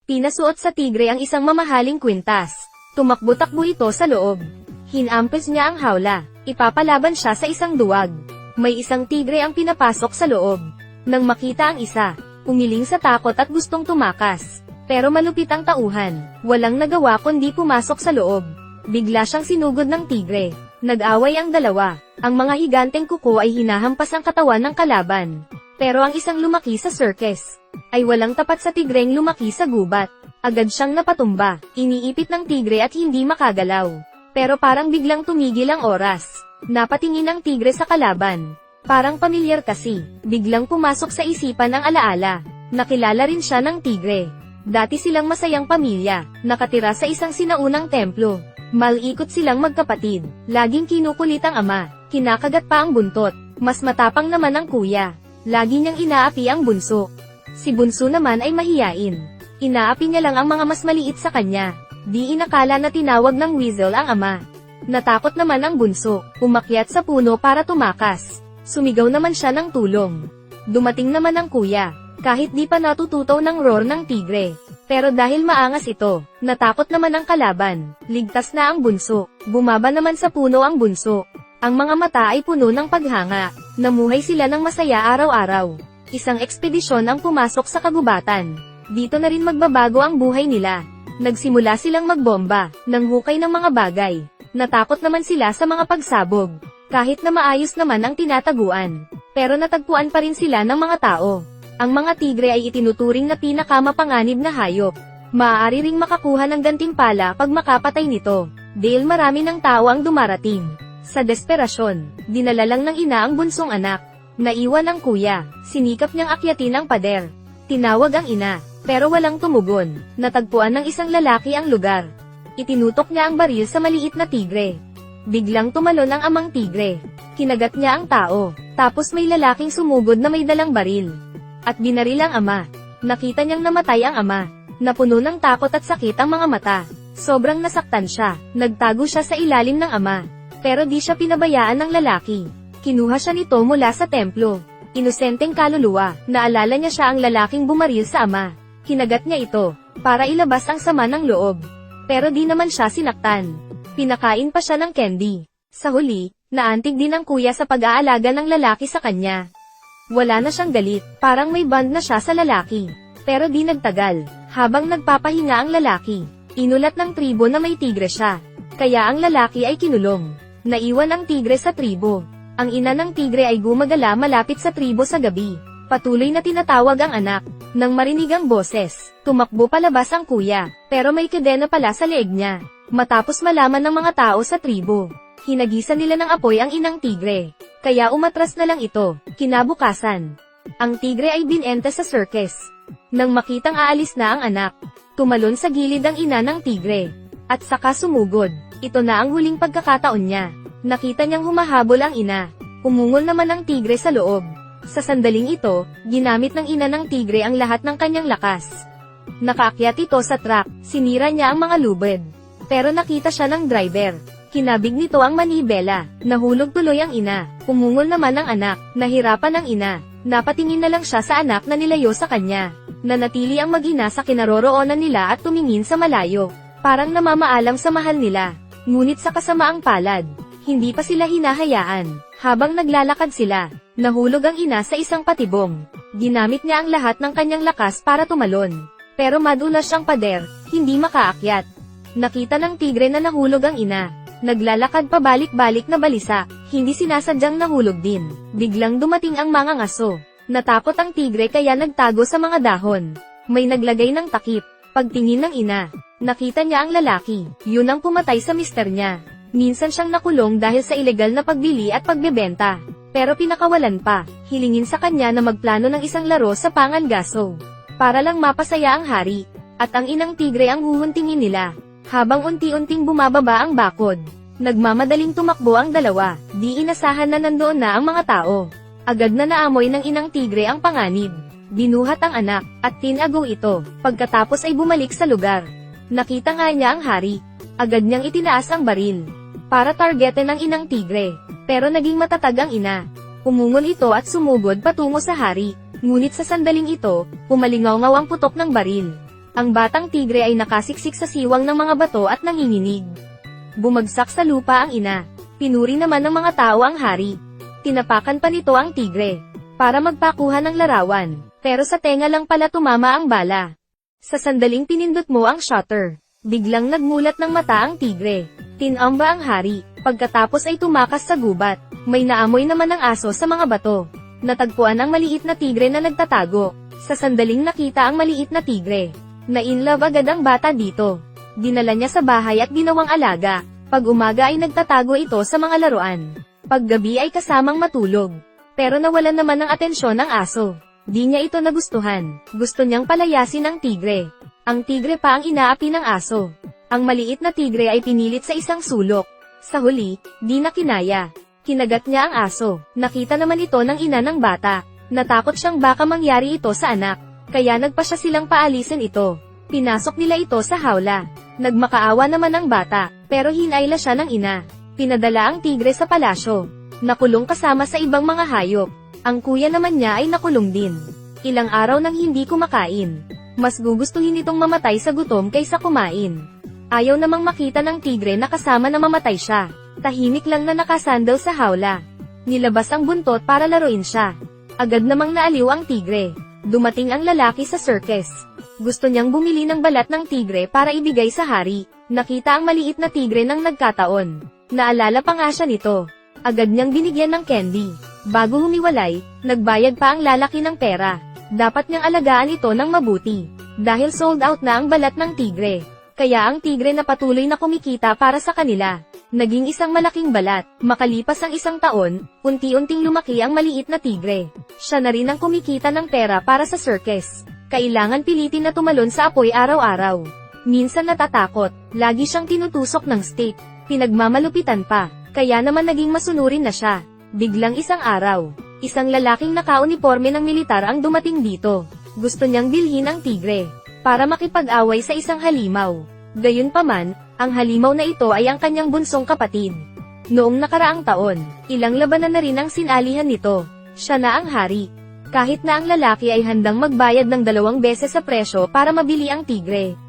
Pinasuot sa tigre ang isang mamahaling kwintas. Tumakbo-takbo ito sa loob. Hinampes niya ang hawla. Ipapalaban siya sa isang duwag. May isang tigre ang pinapasok sa loob. Nang makita ang isa, umiling sa takot at gustong tumakas. Pero malupit ang tauhan. Walang nagawa kundi pumasok sa loob. Bigla siyang sinugod ng tigre. Nag-away ang dalawa. Ang mga higanteng kuko ay hinahampas ang katawan ng kalaban. Pero ang isang lumaki sa circus ay walang tapat sa tigreng lumaki sa gubat. Agad siyang napatumba. Iniipit ng tigre at hindi makagalaw. Pero parang biglang tumigil ang oras. Napatingin ang tigre sa kalaban. Parang pamilyar kasi. Biglang pumasok sa isipan ang alaala. Nakilala rin siya ng tigre. Dati silang masayang pamilya. Nakatira sa isang sinaunang templo. Malikot silang magkapatid. Laging kinukulit ang ama. Kinakagat pa ang buntot. Mas matapang naman ang kuya. Lagi niyang inaapi ang bunso. Si bunso naman ay mahiyain. Inaapi niya lang ang mga mas maliit sa kanya. Di inakala na tinawag ng weasel ang ama. Natakot naman ang bunso. Umakyat sa puno para tumakas. Sumigaw naman siya ng tulong. Dumating naman ang kuya. Kahit di pa natututaw ng roar ng tigre. Pero dahil maangas ito, natakot naman ang kalaban. Ligtas na ang bunso. Bumaba naman sa puno ang bunso. Ang mga mata ay puno ng paghanga. Namuhay sila ng masaya araw-araw. Isang ekspedisyon ang pumasok sa kagubatan. Dito na rin magbabago ang buhay nila. Nagsimula silang magbomba, ng hukay ng mga bagay. Natakot naman sila sa mga pagsabog. Kahit na maayos naman ang tinataguan. Pero natagpuan pa rin sila ng mga tao. Ang mga tigre ay itinuturing na pinakamapanganib na hayop. Maaari ring makakuha ng gantimpala pag makapatay nito. Dahil marami ng tao ang dumarating. Sa desperasyon, dinala lang ng ina ang bunsong anak. Naiwan ang kuya, sinikap niyang akyatin ang pader. Tinawag ang ina, pero walang tumugon. Natagpuan ng isang lalaki ang lugar. Itinutok niya ang baril sa maliit na tigre. Biglang tumalon ang amang tigre. Kinagat niya ang tao, tapos may lalaking sumugod na may dalang baril. At binaril ang ama. Nakita niyang namatay ang ama. Napuno ng takot at sakit ang mga mata. Sobrang nasaktan siya. Nagtago siya sa ilalim ng ama. Pero di siya pinabayaan ng lalaki. Kinuha siya nito mula sa templo. Inosenteng kaluluwa, naalala niya siya ang lalaking bumaril sa ama. Kinagat niya ito, para ilabas ang sama ng loob. Pero di naman siya sinaktan. Pinakain pa siya ng candy. Sa huli, naantig din ang kuya sa pag-aalaga ng lalaki sa kanya. Wala na siyang galit, parang may bond na siya sa lalaki. Pero di nagtagal, habang nagpapahinga ang lalaki, inulat ng tribo na may tigre siya. Kaya ang lalaki ay kinulong. Naiwan ang tigre sa tribo. Ang ina ng tigre ay gumagala malapit sa tribo sa gabi. Patuloy na tinatawag ang anak. Nang marinig ang boses, tumakbo palabas ang kuya, pero may kadena pala sa leeg niya. Matapos malaman ng mga tao sa tribo, hinagisan nila ng apoy ang inang tigre. Kaya umatras na lang ito. Kinabukasan, ang tigre ay binenta sa circus. Nang makitang aalis na ang anak, tumalon sa gilid ang ina ng tigre. At saka sumugod. Ito na ang huling pagkakataon niya. Nakita niyang humahabol ang ina. Umungol naman ang tigre sa loob. Sa sandaling ito, ginamit ng ina ng tigre ang lahat ng kanyang lakas. Nakaakyat ito sa truck, sinira niya ang mga lubid. Pero nakita siya ng driver. Kinabig nito ang manibela. Nahulog tuloy ang ina. Umungol naman ang anak. Nahirapan ang ina. Napatingin na lang siya sa anak na nilayo sa kanya. Nanatili ang mag-ina sa kinaroroonan nila at tumingin sa malayo. Parang namamaalam sa mahal nila. Ngunit sa kasamaang palad, hindi pa sila hinahayaan. Habang naglalakad sila, nahulog ang ina sa isang patibong. Ginamit niya ang lahat ng kanyang lakas para tumalon. Pero madulas siyang pader, hindi makaakyat. Nakita ng tigre na nahulog ang ina. Naglalakad pabalik-balik na balisa, hindi sinasadyang nahulog din. Biglang dumating ang mga ngaso. Natakot ang tigre kaya nagtago sa mga dahon. May naglagay ng takip. Pagtingin ng ina, nakita niya ang lalaki. Yun ang pumatay sa mister niya. Minsan siyang nakulong dahil sa ilegal na pagbili at pagbebenta. Pero pinakawalan pa, hilingin sa kanya na magplano ng isang laro sa Pangangaso. Para lang mapasaya ang hari. At ang inang tigre ang huhuntingin nila. Habang unti-unting bumababa ang bakod. Nagmamadaling tumakbo ang dalawa. Di inasahan na nandoon na ang mga tao. Agad na naamoy ng inang tigre ang panganib. Binuhat ang anak, at tinago ito. Pagkatapos ay bumalik sa lugar. Nakita nga niya ang hari. Agad niyang itinaas ang baril. Para targetin ang inang tigre. Pero naging matatag ang ina. Umungol ito at sumugod patungo sa hari. Ngunit sa sandaling ito, umalingaw ang putok ng baril. Ang batang tigre ay nakasiksik sa siwang ng mga bato at nanginginig. Bumagsak sa lupa ang ina. Pinuri naman ng mga tao ang hari. Tinapakan pa nito ang tigre para magpakuha ng larawan, pero sa tenga lang pala tumama ang bala. Sa sandaling pinindot mo ang shutter, biglang nagmulat ng mata ang tigre. Tinamba ang hari, pagkatapos ay tumakas sa gubat. May naamoy naman ng aso sa mga bato. Natagpuan ang maliit na tigre na nagtatago. Sa sandaling nakita ang maliit na tigre, na-inlove agad ang bata dito. Dinala niya sa bahay at ginawang alaga. Pag umaga ay nagtatago ito sa mga laruan. Paggabi ay kasamang matulog. Pero nawalan naman ng atensyon ng aso. Di niya ito nagustuhan. Gusto niyang palayasin ang tigre. Ang tigre pa ang inaapi ng aso. Ang maliit na tigre ay pinilit sa isang sulok. Sa huli, di na kinaya. Kinagat niya ang aso. Nakita naman ito ng ina ng bata. Natakot siyang baka mangyari ito sa anak. Kaya nagpa siya silang paalisin ito. Pinasok nila ito sa hawla. Nagmakaawa naman ang bata, pero hinayla siya ng ina. Pinadala ang tigre sa palasyo. Nakulong kasama sa ibang mga hayop. Ang kuya naman niya ay nakulong din. Ilang araw nang hindi kumakain. Mas gugustuhin itong mamatay sa gutom kaysa kumain. Ayaw namang makita ng tigre na kasama na mamatay siya. Tahimik lang na nakasandal sa hawla. Nilabas ang buntot para laruin siya. Agad namang naaliw ang tigre. Dumating ang lalaki sa circus. Gusto niyang bumili ng balat ng tigre para ibigay sa hari. Nakita ang maliit na tigre nang nagkataon. Naalala pa nga siya nito. Agad niyang binigyan ng candy. Bago humiwalay, nagbayad pa ang lalaki ng pera. Dapat niyang alagaan ito ng mabuti. Dahil sold out na ang balat ng tigre. Kaya ang tigre na patuloy na kumikita para sa kanila. Naging isang malaking balat. Makalipas ang isang taon, unti-unting lumaki ang maliit na tigre. Siya na rin ang kumikita ng pera para sa circus. Kailangan pilitin na tumalon sa apoy araw-araw. Minsan natatakot, lagi siyang tinutusok ng stick. Pinagmamalupitan pa, kaya naman naging masunurin na siya. Biglang isang araw, isang lalaking nakauniporme ng militar ang dumating dito. Gusto niyang bilhin ang tigre, para makipag-away sa isang halimaw. Gayunpaman, ang halimaw na ito ay ang kanyang bunsong kapatid. Noong nakaraang taon, ilang labanan na rin ang sinalihan nito. Siya na ang hari. Kahit na ang lalaki ay handang magbayad ng 2 beses sa presyo para mabili ang tigre.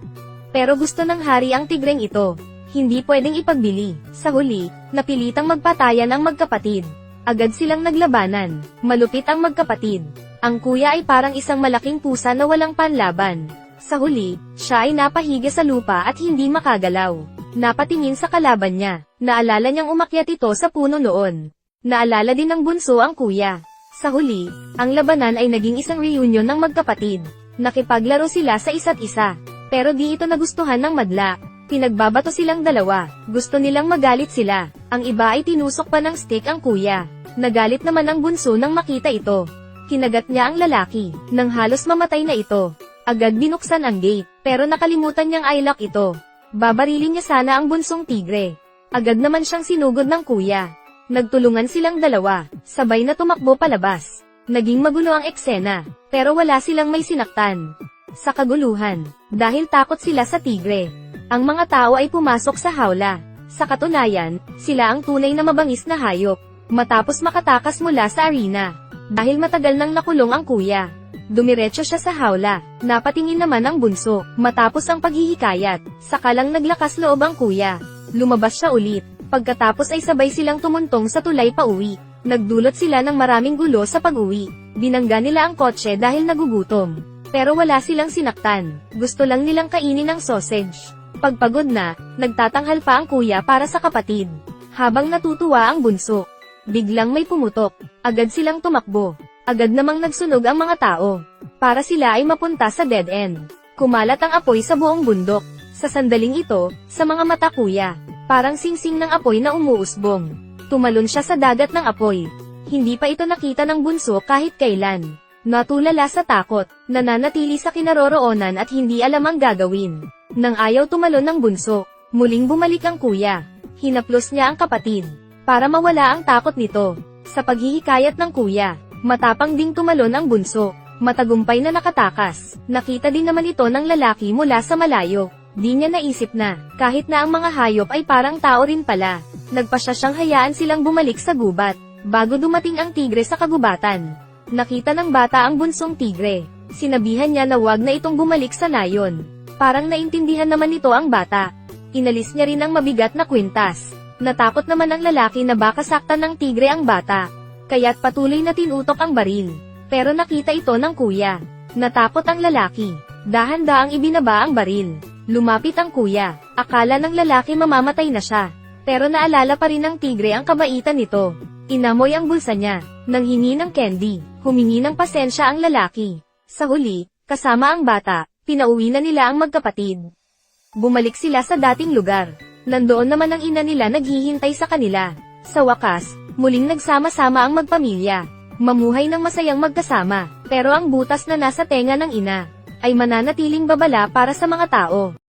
Pero gusto ng hari ang tigreng ito. Hindi pwedeng ipagbili. Sa huli, napilitang magpatayan ang magkapatid. Agad silang naglabanan. Malupit ang magkapatid. Ang kuya ay parang isang malaking pusa na walang panlaban. Sa huli, siya ay napahiga sa lupa at hindi makagalaw. Napatingin sa kalaban niya. Naalala niyang umakyat ito sa puno noon. Naalala din ng bunso ang kuya. Sa huli, ang labanan ay naging isang reunion ng magkapatid. Nakipaglaro sila sa isa't isa. Pero di ito nagustuhan ng madla. Pinagbabato silang dalawa. Gusto nilang magalit sila. Ang iba ay tinusok pa ng stick ang kuya. Nagalit naman ang bunso nang makita ito. Kinagat niya ang lalaki, nang halos mamatay na ito. Agad binuksan ang gate, pero nakalimutan niyang i-lock ito. Babarilin niya sana ang bunsong tigre. Agad naman siyang sinugod ng kuya. Nagtulungan silang dalawa, sabay na tumakbo palabas. Naging magulo ang eksena, pero wala silang may sinaktan. Sa kaguluhan, dahil takot sila sa tigre, ang mga tao ay pumasok sa hawla. Sa katunayan, sila ang tunay na mabangis na hayop. Matapos makatakas mula sa arena, dahil matagal nang nakulong ang kuya, dumiretso siya sa hawla. Napatingin naman ang bunso. Matapos ang paghihikayat, sakalang naglakas loob ang kuya. Lumabas siya ulit. Pagkatapos ay sabay silang tumuntong sa tulay pauwi. Nagdulot sila ng maraming gulo sa pag-uwi. Binangga nila ang kotse dahil nagugutom. Pero wala silang sinaktan. Gusto lang nilang kainin ang sausage. Pagpagod na, nagtatanghal pa ang kuya para sa kapatid. Habang natutuwa ang bunso, biglang may pumutok. Agad silang tumakbo. Agad namang nagsunog ang mga tao. Para sila ay mapunta sa dead end. Kumalat ang apoy sa buong bundok. Sa sandaling ito, sa mga mata kuya, parang singsing ng apoy na umuusbong. Tumalon siya sa dagat ng apoy. Hindi pa ito nakita ng bunso kahit kailan. Natulala sa takot, nananatili sa kinaroroonan at hindi alam ang gagawin. Nang ayaw tumalon ng bunso, muling bumalik ang kuya. Hinaplos niya ang kapatid, para mawala ang takot nito. Sa paghihikayat ng kuya, matapang ding tumalon ang bunso. Matagumpay na nakatakas. Nakita din naman ito ng lalaki mula sa malayo. Di niya naisip na, kahit na ang mga hayop ay parang tao rin pala. Nagpasya siyang hayaan silang bumalik sa gubat, bago dumating ang tigre sa kagubatan. Nakita ng bata ang bunsong tigre. Sinabihan niya na wag na itong bumalik sa nayon. Parang naintindihan naman nito ang bata. Inalis niya rin ang mabigat na kwintas. Natakot naman ang lalaki na baka saktan ng tigre ang bata. Kaya't patuloy na tinutok ang baril. Pero nakita ito ng kuya. Natakot ang lalaki. Dahan-daang ibinaba ang baril. Lumapit ang kuya. Akala ng lalaki mamamatay na siya. Pero naalala pa rin ng tigre ang kabaitan nito. Inamoy ang bulsa niya. Nang hingi ng candy. Humingi ng pasensya ang lalaki. Sa huli, kasama ang bata, pinauwi na nila ang magkapatid. Bumalik sila sa dating lugar. Nandoon naman ang ina nila naghihintay sa kanila. Sa wakas, muling nagsama-sama ang magpamilya. Mamuhay ng masayang magkasama. Pero ang butas na nasa tenga ng ina, ay mananatiling babala para sa mga tao.